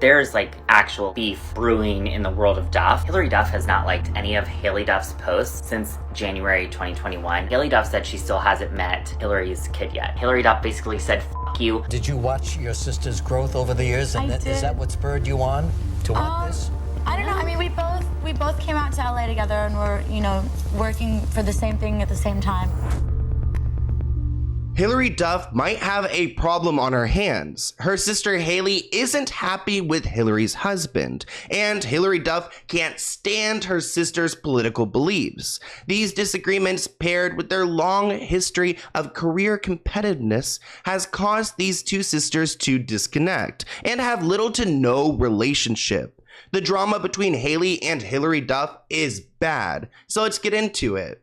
there's like actual beef brewing in the world of Duff. Hilary Duff has not liked any of Haylie Duff's posts since January 2021. Haylie Duff said she still hasn't met Hilary's kid yet. Hilary Duff basically said, "F you." Did you watch your sister's growth over the years? And is that what spurred you on to want this? I don't know. I mean, we both came out to LA together and we're, you know, working for the same thing at the same time. Hilary Duff might have a problem on her hands. Her sister Haylie isn't happy with Hilary's husband, and Hilary Duff can't stand her sister's political beliefs. These disagreements, paired with their long history of career competitiveness, has caused these two sisters to disconnect and have little to no relationship. The drama between Haylie and Hilary Duff is bad, so let's get into it.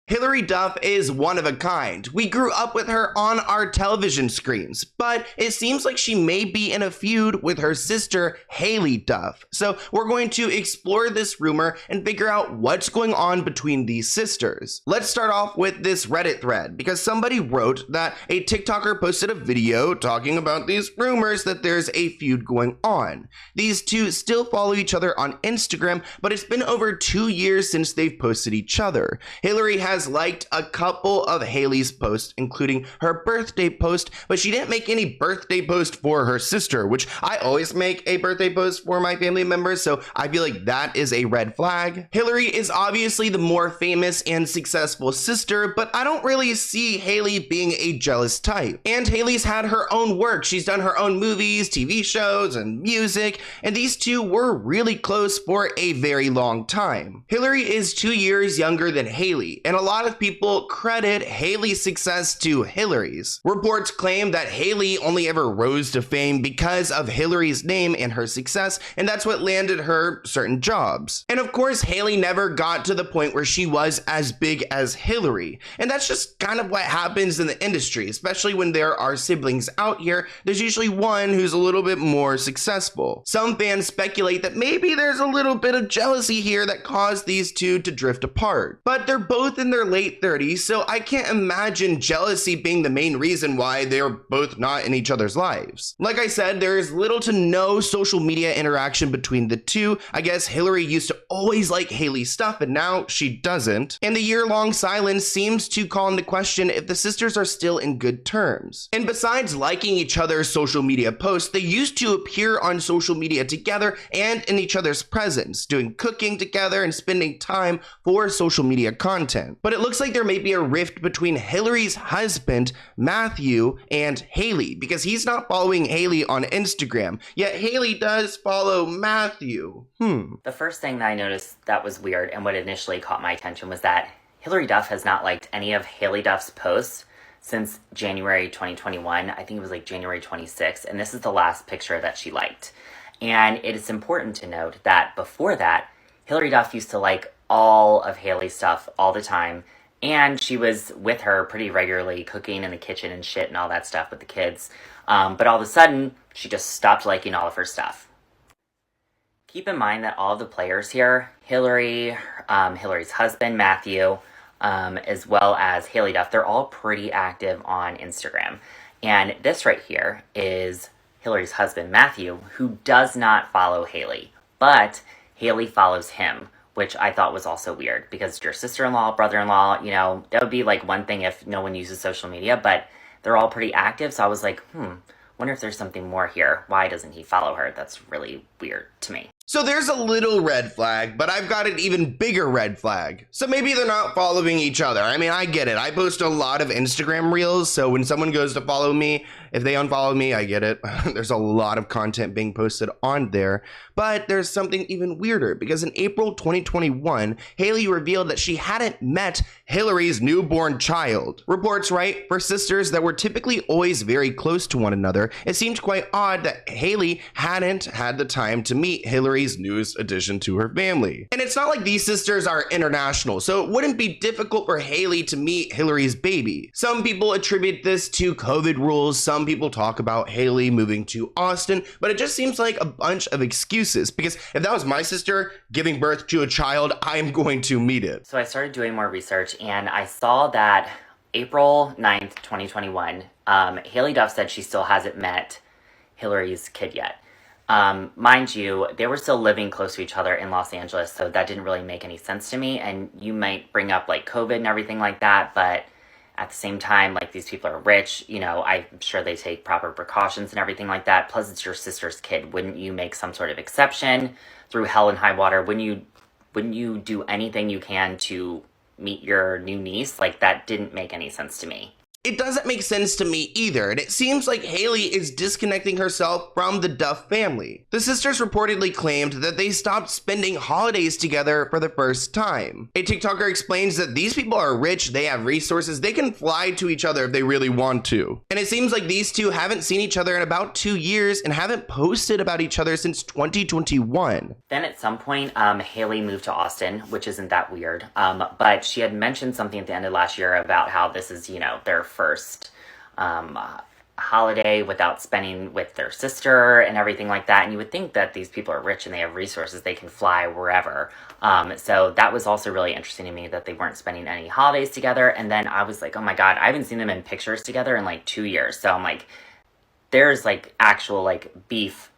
Hilary Duff is one of a kind. We grew up with her on our television screens, but it seems like she may be in a feud with her sister, Haylie Duff. So we're going to explore this rumor and figure out what's going on between these sisters. Let's start off with this Reddit thread, because somebody wrote that a TikToker posted a video talking about these rumors that there's a feud going on. These two still follow each other on Instagram, but it's been over 2 years since they've posted each other. Hilary has liked a couple of Haylie's posts, including her birthday post, but she didn't make any birthday post for her sister, which I always make a birthday post for my family members, so I feel like that is a red flag. Hilary is obviously the more famous and successful sister, but I don't really see Haylie being a jealous type. And Haylie's had her own work. She's done her own movies, TV shows, and music, and these two were really close for a very long time. Hilary is 2 years younger than Haylie, and a lot of people credit Haylie's success to Hilary's. Reports claim that Haylie only ever rose to fame because of Hilary's name and her success, and that's what landed her certain jobs. And of course, Haylie never got to the point where she was as big as Hilary, and that's just kind of what happens in the industry, especially when there are siblings out here. There's usually one who's a little bit more successful. Some fans speculate that maybe there's a little bit of jealousy here that caused these two to drift apart, but they're both in their late 30s, so I can't imagine jealousy being the main reason why they're both not in each other's lives. Like I said, there is little to no social media interaction between the two. I guess Hilary used to always like Haylie's stuff, and now she doesn't. And the year-long silence seems to call into question if the sisters are still in good terms. And besides liking each other's social media posts, they used to appear on social media together and in each other's presence, doing cooking together and spending time for social media content. But it looks like there may be a rift between Hilary's husband, Matthew, and Haylie, because he's not following Haylie on Instagram, yet Haylie does follow Matthew. The first thing that I noticed that was weird and what initially caught my attention was that Hilary Duff has not liked any of Haylie Duff's posts since January 2021. I think it was like January 26th, and this is the last picture that she liked. And it is important to note that before that, Hilary Duff used to like all of Haylie's stuff all the time, and she was with her pretty regularly, cooking in the kitchen and shit and all that stuff with the kids. But all of a sudden, she just stopped liking all of her stuff. Keep in mind that all of the players here, Hilary, Hilary's husband, Matthew, as well as Haylie Duff, they're all pretty active on Instagram. And this right here is Hilary's husband, Matthew, who does not follow Haylie, but Haylie follows him, which I thought was also weird, because your sister-in-law, brother-in-law, you know, that would be like one thing if no one uses social media, but they're all pretty active, so I was like, wonder if there's something more here. Why doesn't he follow her? That's really weird to me. So there's a little red flag, but I've got an even bigger red flag. So maybe they're not following each other. I mean, I get it. I post a lot of Instagram reels, so when someone goes to follow me, if they unfollow me, I get it. There's a lot of content being posted on there. But there's something even weirder, because in April 2021, Haylie revealed that she hadn't met Hilary's newborn child. Reports write, for sisters that were typically always very close to one another, it seemed quite odd that Haylie hadn't had the time to meet Hilary's newest addition to her family. And it's not like these sisters are international, so it wouldn't be difficult for Haylie to meet Hilary's baby. Some people attribute this to COVID rules, some people talk about Haylie moving to Austin, but it just seems like a bunch of excuses, because if that was my sister giving birth to a child, I'm going to meet it. So I started doing more research, and I saw that April 9th, 2021, Haylie Duff said she still hasn't met Hilary's kid yet. Mind you, they were still living close to each other in Los Angeles, so that didn't really make any sense to me. And you might bring up like COVID and everything like that, but at the same time, like, these people are rich, you know, I'm sure they take proper precautions and everything like that. Plus, it's your sister's kid. Wouldn't you make some sort of exception through hell and high water? Wouldn't you do anything you can to meet your new niece? Like, that didn't make any sense to me. It doesn't make sense to me either, and it seems like Haylie is disconnecting herself from the Duff family. The sisters reportedly claimed that they stopped spending holidays together for the first time. A TikToker explains that these people are rich, they have resources, they can fly to each other if they really want to. And it seems like these two haven't seen each other in about 2 years and haven't posted about each other since 2021. Then at some point, Haylie moved to Austin, which isn't that weird. But she had mentioned something at the end of last year about how this is, you know, their first holiday without spending with their sister and everything like that. And you would think that these people are rich and they have resources, they can fly wherever. So that was also really interesting to me that they weren't spending any holidays together. And then I was like, oh my God, I haven't seen them in pictures together in like 2 years. So I'm like, there's like actual like beef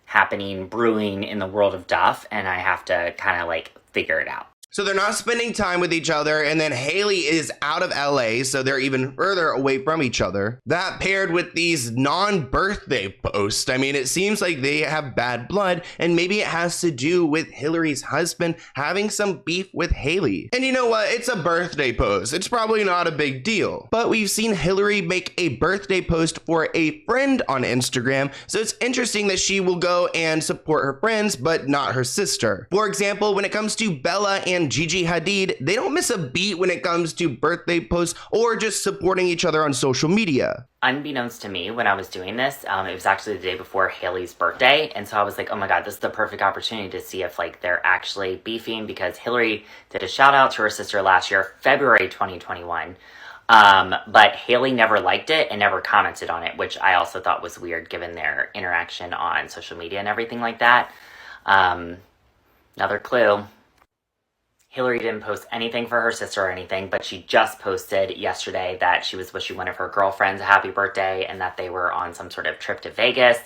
happening, brewing in the world of Duff, and I have to kind of like figure it out. So they're not spending time with each other, and then Haylie is out of LA, so they're even further away from each other. That paired with these non-birthday posts, I mean, it seems like they have bad blood, and maybe it has to do with Hilary's husband having some beef with Haylie. And you know what? It's a birthday post. It's probably not a big deal. But we've seen Hilary make a birthday post for a friend on Instagram, so it's interesting that she will go and support her friends, but not her sister. For example, when it comes to Bella and Gigi Hadid, they don't miss a beat when it comes to birthday posts or just supporting each other on social media. Unbeknownst to me, when I was doing this, it was actually the day before Hailey's birthday, and so I was like, oh my God, this is the perfect opportunity to see if like they're actually beefing, because Hilary did a shout out to her sister last year, February 2021, but Haylie never liked it and never commented on it, which I also thought was weird given their interaction on social media and everything like that. Another clue. Hilary didn't post anything for her sister or anything, but she just posted yesterday that she was wishing one of her girlfriends a happy birthday and that they were on some sort of trip to Vegas.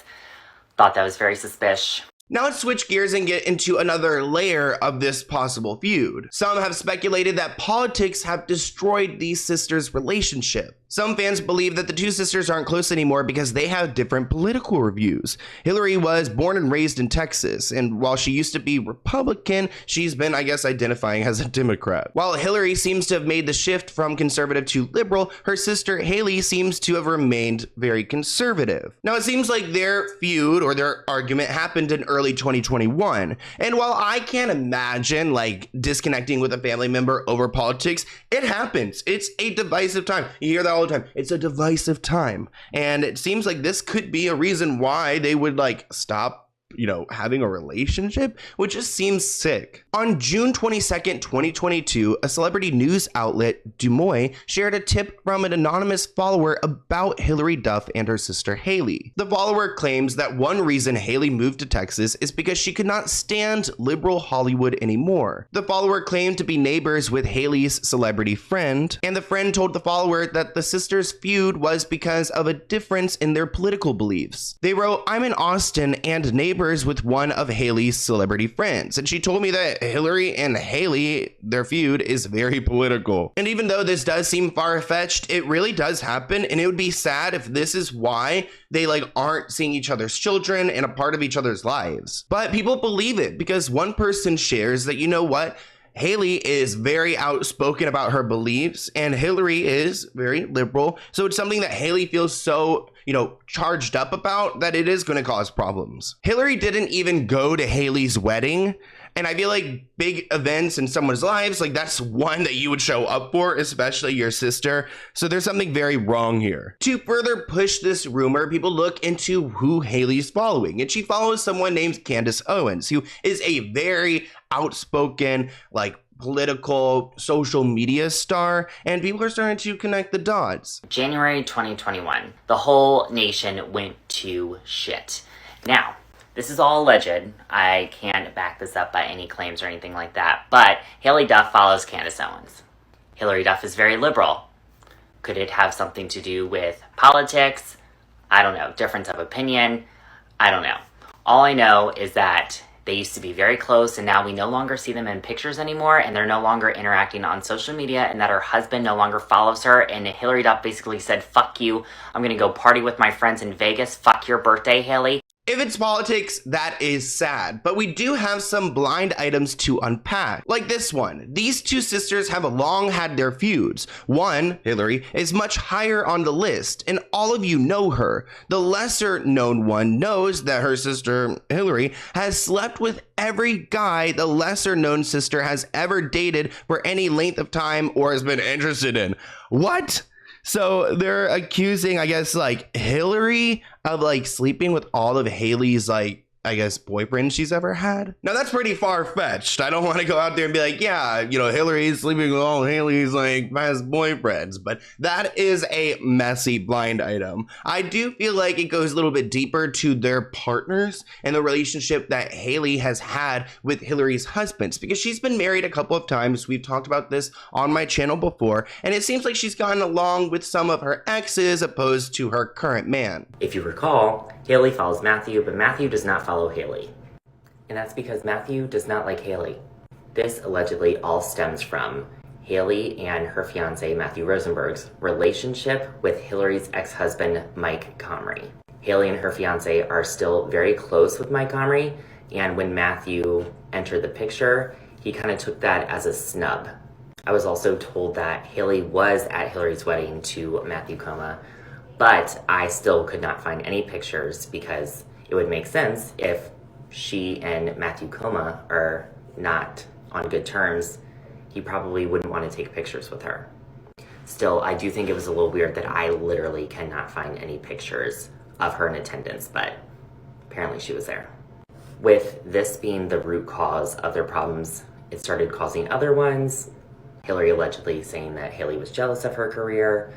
Thought that was very suspicious. Now let's switch gears and get into another layer of this possible feud. Some have speculated that politics have destroyed these sisters' relationship. Some fans believe that the two sisters aren't close anymore because they have different political views. Hilary was born and raised in Texas, and while she used to be Republican, she's been, I guess, identifying as a Democrat. While Hilary seems to have made the shift from conservative to liberal, her sister Haylie seems to have remained very conservative. Now it seems like their feud or their argument happened in early 2021, and while I can't imagine like disconnecting with a family member over politics, it happens. It's a divisive time. You hear that all the time. It's a divisive time. And it seems like this could be a reason why they would like stop, you know, having a relationship, which just seems sick. On June 22nd, 2022, a celebrity news outlet, Des Moines, shared a tip from an anonymous follower about Hilary Duff and her sister Haylie. The follower claims that one reason Haylie moved to Texas is because she could not stand liberal Hollywood anymore. The follower claimed to be neighbors with Haylie's celebrity friend, and the friend told the follower that the sisters' feud was because of a difference in their political beliefs. They wrote, "I'm in Austin and neighbors with one of Haylie's celebrity friends, and she told me that Hilary and Haylie, their feud is very political." And even though this does seem far-fetched, it really does happen, and it would be sad if this is why they like aren't seeing each other's children and a part of each other's lives. But people believe it because one person shares that, you know what, Haylie is very outspoken about her beliefs and Hilary is very liberal. So it's something that Haylie feels so, you know, charged up about that it is going to cause problems. Hilary didn't even go to Haylie's wedding. And I feel like big events in someone's lives, like that's one that you would show up for, especially your sister. So there's something very wrong here. To further push this rumor, people look into who Haylie's following. And she follows someone named Candace Owens, who is a very outspoken, like political social media star, and people are starting to connect the dots. January 2021, the whole nation went to shit. Now, this is all alleged. I can't back this up by any claims or anything like that. But Haylie Duff follows Candace Owens. Hilary Duff is very liberal. Could it have something to do with politics? I don't know. Difference of opinion? I don't know. All I know is that they used to be very close, and now we no longer see them in pictures anymore, and they're no longer interacting on social media, and that her husband no longer follows her, and Hilary Duff basically said, fuck you, I'm gonna go party with my friends in Vegas, fuck your birthday, Haylie. If it's politics, that is sad, but we do have some blind items to unpack. Like this one. These two sisters have long had their feuds. One, Hilary, is much higher on the list, and all of you know her. The lesser known one knows that her sister, Hilary, has slept with every guy the lesser known sister has ever dated for any length of time or has been interested in. What? So they're accusing, I guess, like Hilary of like sleeping with all of Haylie's like, I guess, boyfriends she's ever had. Now that's pretty far-fetched. I don't want to go out there and be like, yeah, you know, Hilary's sleeping with all Haylie's like past boyfriends, but that is a messy blind item. I do feel like it goes a little bit deeper to their partners and the relationship that Haylie has had with Hilary's husbands, because she's been married a couple of times. We've talked about this on my channel before, and it seems like she's gotten along with some of her exes opposed to her current man. If you recall, Haylie follows Matthew, but Matthew does not follow Haylie. And that's because Matthew does not like Haylie. This allegedly all stems from Haylie and her fiance Matthew Rosenberg's relationship with Hilary's ex-husband Mike Comrie. Haylie and her fiance are still very close with Mike Comrie, and when Matthew entered the picture, he kind of took that as a snub. I was also told that Haylie was at Hilary's wedding to Matthew Coma, but I still could not find any pictures because it would make sense if she and Matthew Coma are not on good terms. He probably wouldn't want to take pictures with her. Still, I do think it was a little weird that I literally cannot find any pictures of her in attendance, but apparently she was there. With this being the root cause of their problems, it started causing other ones. Hilary allegedly saying that Haylie was jealous of her career.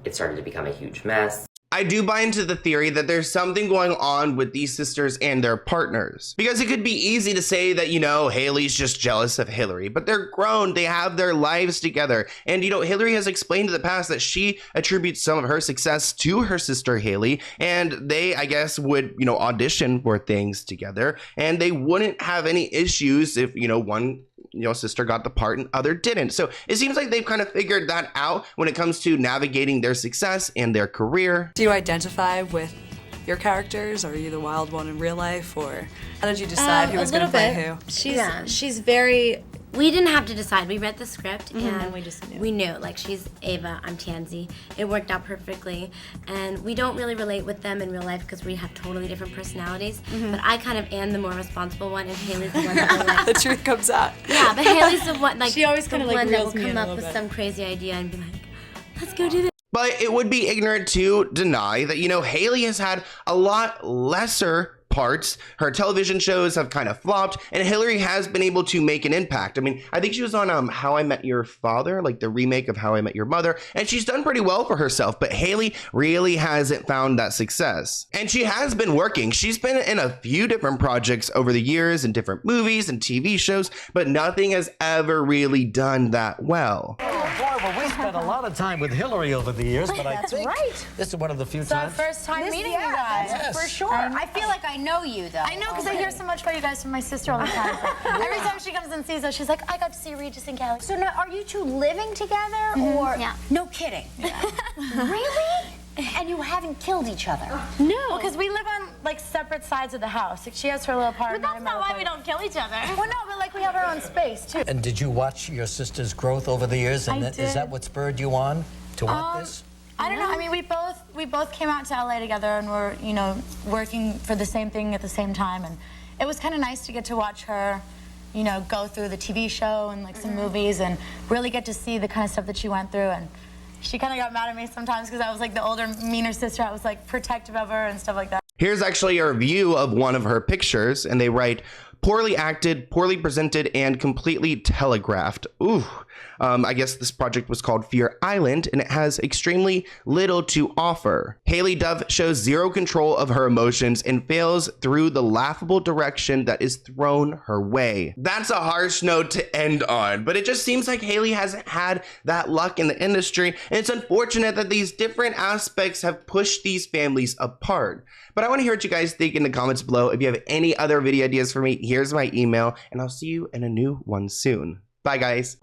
It started to become a huge mess. I do buy into the theory that there's something going on with these sisters and their partners. Because it could be easy to say that, you know, Haylie's just jealous of Hilary, but they're grown, they have their lives together. And, you know, Hilary has explained in the past that she attributes some of her success to her sister Haylie, and they, I guess, would, you know, audition for things together, and they wouldn't have any issues if, you know, one sister got the part and other didn't. So it seems like they've kind of figured that out when it comes to navigating their success and their career. Do you identify with your characters? Or are you the wild one in real life? Or how did you decide who was going to play who? She's very... We didn't have to decide. We read the script and we just knew. We knew, like, she's Ava, I'm Tansy. It worked out perfectly. And we don't really relate with them in real life because we have totally different personalities. But I kind of am the more responsible one, and Haylie's the one that will, like... The truth comes out. Yeah, but Haylie's the one, like, she always kind of like that will reels me in come a up little with bit. some crazy idea and be like, let's go do this. But it would be ignorant to deny that, you know, Haylie has had a lot lesser parts. Her television shows have kind of flopped, and Hilary has been able to make an impact. I mean, I think she was on How I Met Your Father, like the remake of How I Met Your Mother, and she's done pretty well for herself, but Haylie really hasn't found that success. And she has been working. She's been in a few different projects over the years, in different movies and TV shows, but nothing has ever really done that well. Oh boy, well, we spent a lot of time with Hilary over the years, but I think this is one of the few It's our times. first time meeting you guys. Yes. For sure. I feel like I know you, though. I know, because I hear so much about you guys from my sister all the time. Every time she comes and sees us, she's like, I got to see Regis and Kelly. So now, are you two living together, or? Yeah. No kidding. Really? And you haven't killed each other? No. Because we live on, like, separate sides of the house. Like, she has her little apartment. But that's not why we don't kill each other. Well, no, but, like, we have our own space, too. And did you watch your sister's growth over the years? And I is did. that what spurred you on to want this? I don't know. I mean, we both came out to LA together and were, you know, working for the same thing at the same time. And it was kind of nice to get to watch her, you know, go through the TV show and, like, some movies and really get to see the kind of stuff that she went through. And she kind of got mad at me sometimes because I was, like, the older, meaner sister. I was, like, protective of her and stuff like that. Here's actually a review of one of her pictures, and they write, poorly acted, poorly presented, and completely telegraphed. Ooh. I guess this project was called Fear Island, and it has extremely little to offer. Haylie Duff shows zero control of her emotions and fails through the laughable direction that is thrown her way. That's a harsh note to end on, but it just seems like Haylie hasn't had that luck in the industry, and it's unfortunate that these different aspects have pushed these families apart. But I want to hear what you guys think in the comments below. If you have any other video ideas for me, here's my email, and I'll see you in a new one soon. Bye, guys.